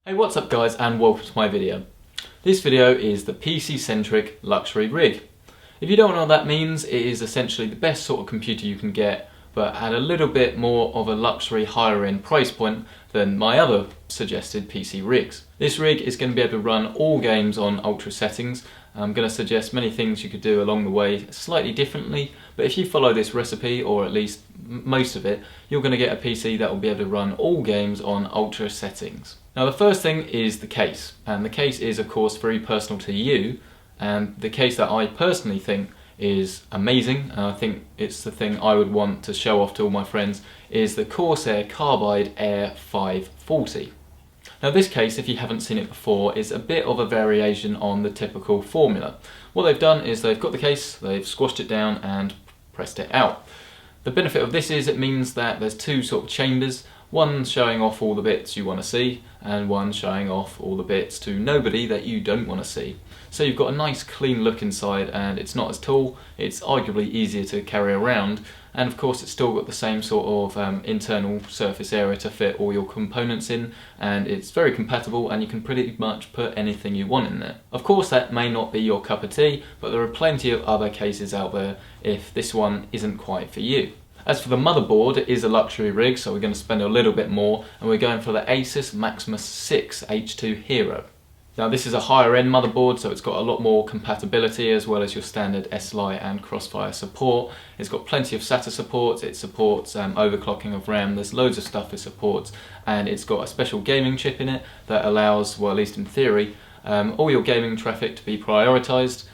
Hey, what's up guys, and welcome to my video. This video is the PC-centric luxury rig. If you don't know what that means, it is essentially the best sort of computer you can get, but at a little bit more of a luxury higher end price point than my other suggested PC rigs. This rig is going to be able to run all games on ultra settings. I'm going to suggest many things you could do along the way slightly differently, but if you follow this recipe, or at least most of it, you're going to get a PC that will be able to run all games on ultra settings. Now the first thing is the case, and the case is of course very personal to you, and the case that I personally think is amazing, and I think it's the thing I would want to show off to all my friends, is the Corsair Carbide Air 540. Now this case, if you haven't seen it before, is a bit of a variation on the typical formula. What they've done is they've got the case, they've squashed it down and pressed it out. The benefit of this is it means that there's two sort of chambers, one showing off all the bits you want to see and one showing off all the bits to nobody that you don't want to see. So you've got a nice clean look inside, and it's not as tall, it's arguably easier to carry around, and of course it's still got the same sort of internal surface area to fit all your components in, and it's very compatible and you can pretty much put anything you want in there. Of course that may not be your cup of tea, but there are plenty of other cases out there if this one isn't quite for you. As for the motherboard, it is a luxury rig, so we're going to spend a little bit more, and we're going for the Asus Maximus 6 H2 Hero. Now this is a higher end motherboard, so it's got a lot more compatibility as well as your standard SLI and Crossfire support. It's got plenty of SATA support, it supports overclocking of RAM, there's loads of stuff it supports, and it's got a special gaming chip in it that allows, well at least in theory, all your gaming traffic to be prioritised.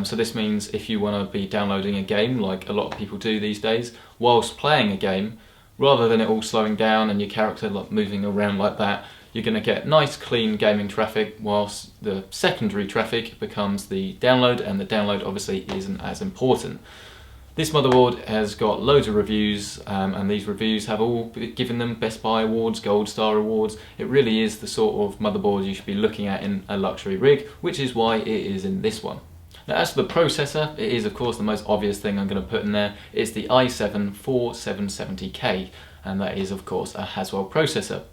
So this means if you want to be downloading a game, like a lot of people do these days, whilst playing a game, rather than it all slowing down and your character like moving around like that, you're going to get nice clean gaming traffic, whilst the secondary traffic becomes the download, and the download obviously isn't as important. This motherboard has got loads of reviews, and these reviews have all given them Best Buy awards, Gold Star awards. It really is the sort of motherboard you should be looking at in a luxury rig, which is why it is in this one. Now as for the processor, it is of course the most obvious thing I'm going to put in there. It's the i7-4770K, and that is of course a Haswell processor.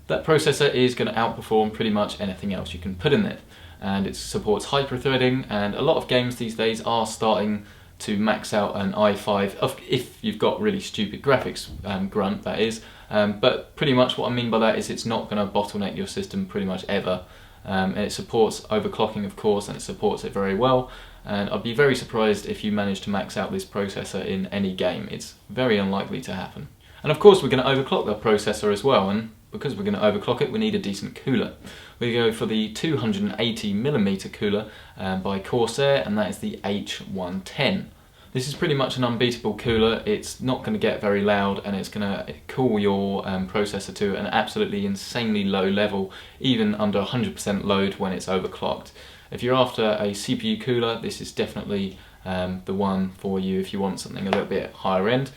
That processor is going to outperform pretty much anything else you can put in it, and it supports hyper-threading, and a lot of games these days are starting to max out an i5, if you've got really stupid graphics, grunt that is, but pretty much what I mean by that is it's not going to bottleneck your system pretty much ever. And it supports overclocking of course, and it supports it very well, and I'd be very surprised if you manage to max out this processor in any game. It's very unlikely to happen. And of course we're going to overclock the processor as well, and because we're going to overclock it we need a decent cooler. We go for the 280mm cooler by Corsair, and that is the H110. This is pretty much an unbeatable cooler. It's not going to get very loud, and it's going to cool your processor to an absolutely insanely low level, even under 100% load when it's overclocked. If you're after a CPU cooler, this is definitely the one for you if you want something a little bit higher end,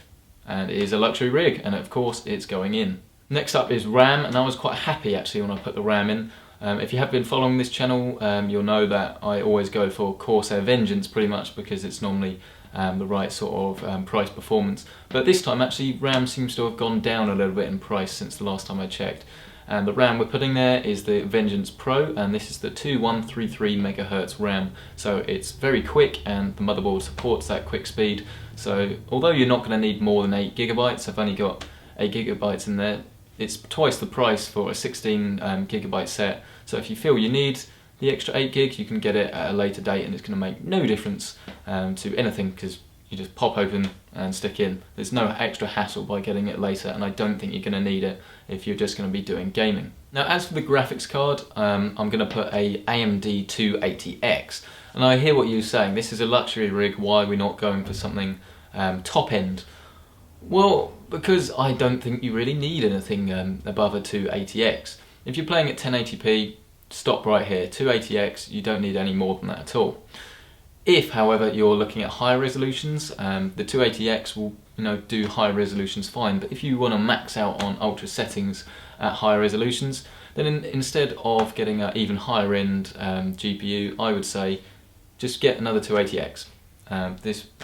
and it is a luxury rig, and of course it's going in. Next up is RAM, and I was quite happy actually when I put the RAM in. If you have been following this channel, you'll know that I always go for Corsair Vengeance pretty much because it's normally the right sort of price performance. But this time actually RAM seems to have gone down a little bit in price since the last time I checked. And the RAM we're putting there is the Vengeance Pro, and this is the 2133 MHz RAM. So it's very quick, and the motherboard supports that quick speed. So although you're not going to need more than 8 GB, I've only got 8 GB in there. It's twice the price for a 16 GB set, so if you feel you need the extra 8 GB, you can get it at a later date, and it's going to make no difference to anything, because you just pop open and stick in. There's no extra hassle by getting it later, and I don't think you're going to need it if you're just going to be doing gaming. Now as for the graphics card, I'm going to put a AMD 280X, and I hear what you're saying, this is a luxury rig, why are we not going for something top end? Well, because I don't think you really need anything above a 280X. If you're playing at 1080p, stop right here. 280X, you don't need any more than that at all. If, however, you're looking at higher resolutions, the 280X will do higher resolutions fine, but if you want to max out on ultra settings at higher resolutions, then instead of getting an even higher end GPU, I would say just get another 280X.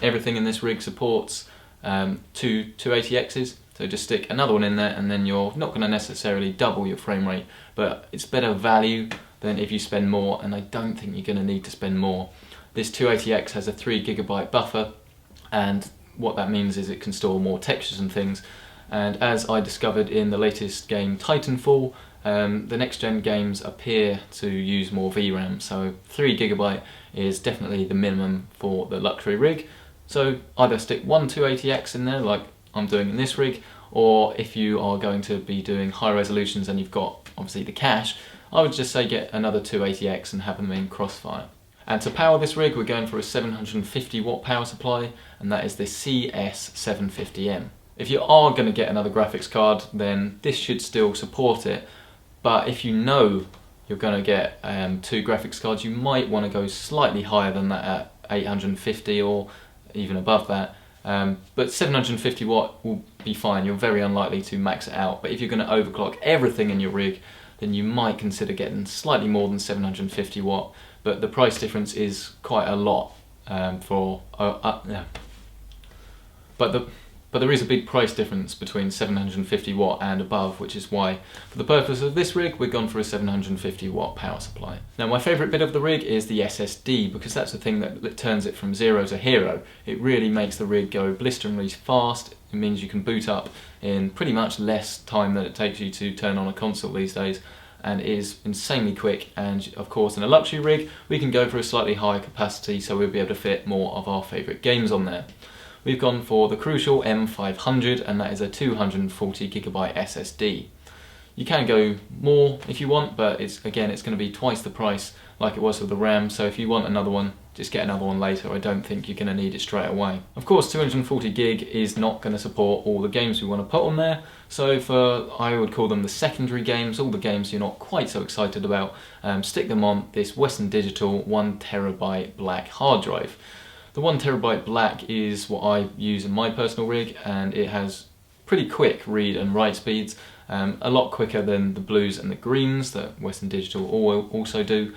Everything in this rig supports two 280Xs, So just stick another one in there and then you're not going to necessarily double your frame rate, but it's better value than if you spend more, and I don't think you're going to need to spend more. This 280X has a 3GB buffer, and what that means is it can store more textures and things. And as I discovered in the latest game Titanfall, the next gen games appear to use more VRAM, so 3GB is definitely the minimum for the luxury rig. So either stick one 280X in there like I'm doing in this rig, or if you are going to be doing high resolutions and you've got obviously the cash, I would just say get another 280X and have them in crossfire. And to power this rig, we're going for a 750 watt power supply, and that is the CS750M. If you are going to get another graphics card, then this should still support it, but if you know you're going to get two graphics cards, you might want to go slightly higher than that at 850 or even above that. But 750 watt will be fine. You're very unlikely to max it out, but if you're going to overclock everything in your rig, then you might consider getting slightly more than 750 watt, but the price difference is quite a lot But there is a big price difference between 750 watt and above, which is why, for the purpose of this rig, we've gone for a 750 watt power supply. Now, my favourite bit of the rig is the SSD, because that's the thing that turns it from zero to hero. It really makes the rig go blisteringly fast. It means you can boot up in pretty much less time than it takes you to turn on a console these days, and is insanely quick. And of course, in a luxury rig, we can go for a slightly higher capacity, so we'll be able to fit more of our favourite games on there. We've gone for the Crucial M500, and that is a 240GB SSD. You can go more if you want, but again, it's going to be twice the price like it was with the RAM, so if you want another one, just get another one later. I don't think you're going to need it straight away. Of course, 240GB is not going to support all the games we want to put on there, so for, I would call them the secondary games, all the games you're not quite so excited about, stick them on this Western Digital 1TB black hard drive. The 1TB black is what I use in my personal rig, and it has pretty quick read and write speeds, a lot quicker than the blues and the greens that Western Digital also do,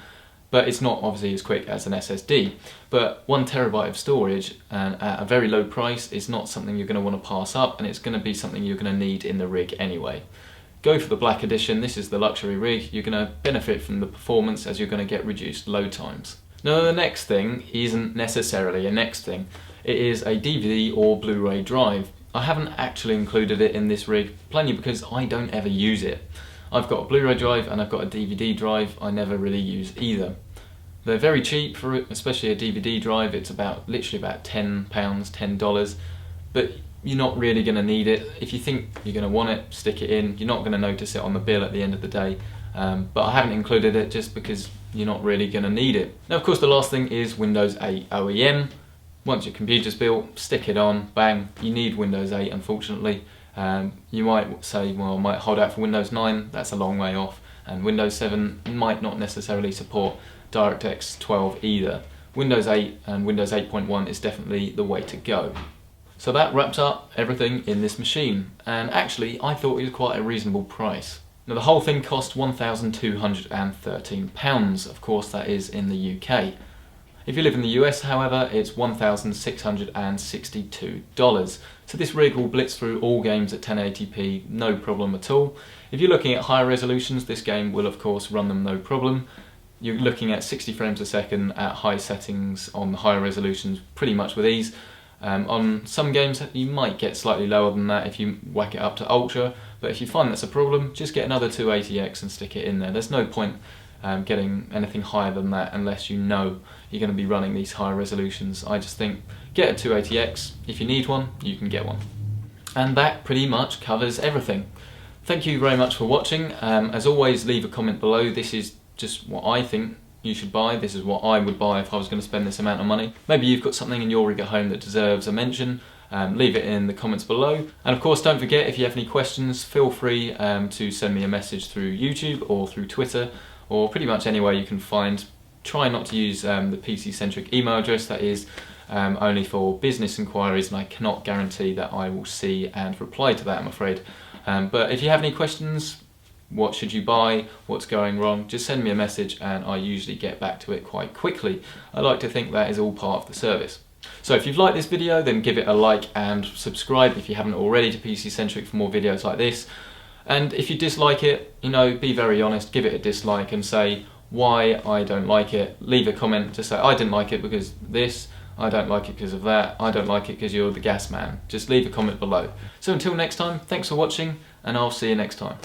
but it's not obviously as quick as an SSD. But 1TB of storage, and at a very low price, is not something you're going to want to pass up, and it's going to be something you're going to need in the rig anyway. Go for the black edition. This is the luxury rig. You're going to benefit from the performance as you're going to get reduced load times. Now, the next thing isn't necessarily a next thing. It is a DVD or Blu-ray drive. I haven't actually included it in this rig, plainly because I don't ever use it. I've got a Blu-ray drive and I've got a DVD drive. I never really use either. They're very cheap for it, especially a DVD drive. It's literally about £10, $10, but you're not really going to need it. If you think you're going to want it, stick it in. You're not going to notice it on the bill at the end of the day. But I haven't included it just because you're not really going to need it. Now, of course, the last thing is Windows 8 OEM. Once your computer's built, stick it on, bang. You need Windows 8, unfortunately. You might say, well, I might hold out for Windows 9, that's a long way off, and Windows 7 might not necessarily support DirectX 12 either. Windows 8 and Windows 8.1 is definitely the way to go. So that wraps up everything in this machine, and actually I thought it was quite a reasonable price. Now, the whole thing cost £1,213, of course that is in the UK. If you live in the US, however, it's $1,662. So this rig will blitz through all games at 1080p, no problem at all. If you're looking at higher resolutions, this game will of course run them no problem. You're looking at 60 frames a second at high settings on the higher resolutions pretty much with ease. On some games you might get slightly lower than that if you whack it up to ultra, but if you find that's a problem, just get another 280X and stick it in there. There's no point getting anything higher than that unless you know you're going to be running these higher resolutions. I just think get a 280X. If you need one, you can get one. And that pretty much covers everything. Thank you very much for watching. As always, leave a comment below. This is just what I think you should buy. This is what I would buy if I was going to spend this amount of money. Maybe you've got something in your rig at home that deserves a mention. Leave it in the comments below. And of course, don't forget, if you have any questions, feel free to send me a message through YouTube or through Twitter, or pretty much anywhere you can find. Try not to use the PC Centric email address. That is only for business inquiries, and I cannot guarantee that I will see and reply to that, I'm afraid. But if you have any questions, what should you buy, what's going wrong, just send me a message and I usually get back to it quite quickly. I like to think that is all part of the service. So if you've liked this video, then give it a like and subscribe if you haven't already to PC Centric for more videos like this. And if you dislike it, you know, be very honest, give it a dislike and say why I don't like it. Leave a comment to say I didn't like it because this, I don't like it because of that, I don't like it because you're the gas man. Just leave a comment below. So until next time, thanks for watching and I'll see you next time.